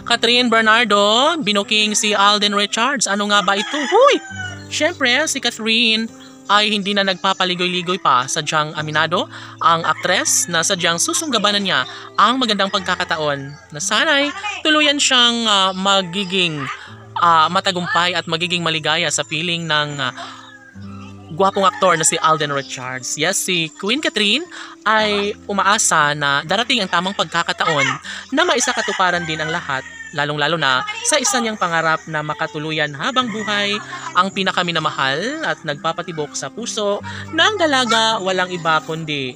Catherine Bernardo, binuking si Alden Richards. Ano nga ba ito? Huy! Siyempre, si Catherine ay hindi na nagpapaligoy-ligoy pa, sadyang aminado ang aktres na sadyang susunggabanan niya ang magandang pagkakataon na sana'y tuluyan siyang magiging matagumpay at magiging maligaya sa piling ng gwapong aktor na si Alden Richards. Yes, si Queen Catherine ay umaasa na darating ang tamang pagkakataon na maisakatuparan din ang lahat, lalong-lalo na sa isa niyang pangarap na makatuluyan habang buhay ang pinakaminamahal at nagpapatibok sa puso ng dalaga, walang iba kundi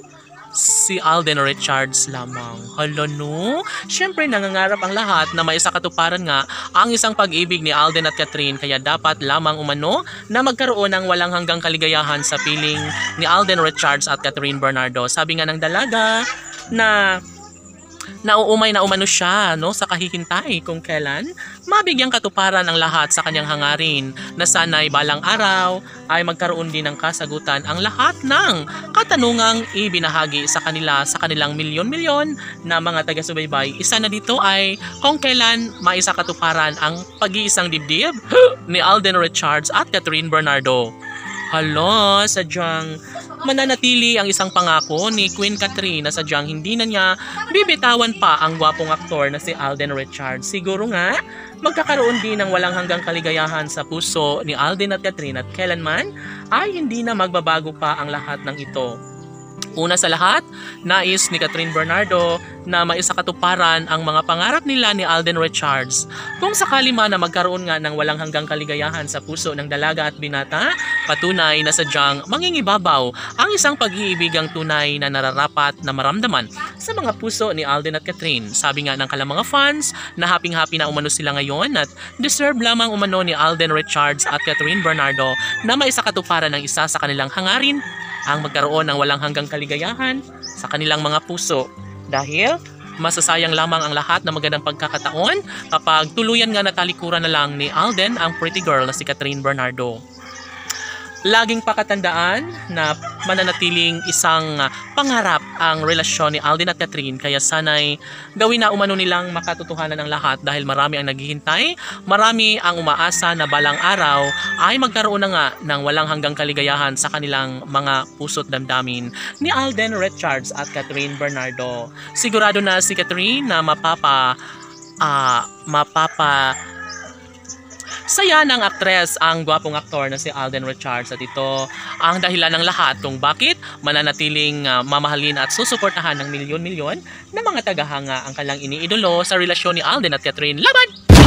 si Alden Richards lamang. Hala no? Siyempre nangangarap ang lahat na maisakatuparan nga ang isang pag-ibig ni Alden at Catherine, kaya dapat lamang umano na magkaroon ng walang hanggang kaligayahan sa piling ni Alden Richards at Catherine Bernardo. Sabi nga ng dalaga na nauumay na umano siya sa kahihintay kung kailan mabigyang katuparan ang lahat sa kanyang hangarin na sana'y balang araw ay magkaroon din ng kasagutan ang lahat ng katanungang ibinahagi sa kanilang milyon-milyon na mga taga-subaybay. Isa na dito ay kung kailan maisakatuparan ang pag-iisang dibdib ni Alden Richards at Catherine Bernardo. Hala, sadyang mananatili ang isang pangako ni Queen Catherine na sadyang hindi na niya bibitawan pa ang gwapong aktor na si Alden Richards. Siguro nga, magkakaroon din ng walang hanggang kaligayahan sa puso ni Alden at Catherine at kailanman ay hindi na magbabago pa ang lahat ng ito. Una sa lahat, nais ni Catherine Bernardo na maisakatuparan ang mga pangarap nila ni Alden Richards. Kung sakali man na magkaroon nga ng walang hanggang kaligayahan sa puso ng dalaga at binata, patunay na sadyang mangingibabaw ang isang pag-iibigang tunay na nararapat na maramdaman sa mga puso ni Alden at Catherine. Sabi nga ng kalang mga fans na happy-happy na umano sila ngayon at deserve lamang umano ni Alden Richards at Catherine Bernardo na maisakatuparan ng isa sa kanilang hangarin, ang magkaroon ng walang hanggang kaligayahan sa kanilang mga puso. Dahil masasayang lamang ang lahat ng magandang pagkakataon kapag tuluyan nga natalikuran na lang ni Alden ang pretty girl na si Catherine Bernardo. Laging pakatandaan na mananatiling isang pangarap ang relasyon ni Alden at Catherine, kaya sana'y gawin na umano nilang makatotohanan ang lahat dahil marami ang naghihintay, marami ang umaasa na balang araw ay magkaroon na nga ng walang hanggang kaligayahan sa kanilang mga puso't damdamin ni Alden Richards at Catherine Bernardo. Sigurado na si Catherine na saya ng aktres ang gwapong aktor na si Alden Richards, at ito ang dahilan ng lahat kung bakit mananatiling mamahalin at susuportahan ng milyon-milyon na mga tagahanga ang kanilang iniidolo sa relasyon ni Alden at Catherine. Laban!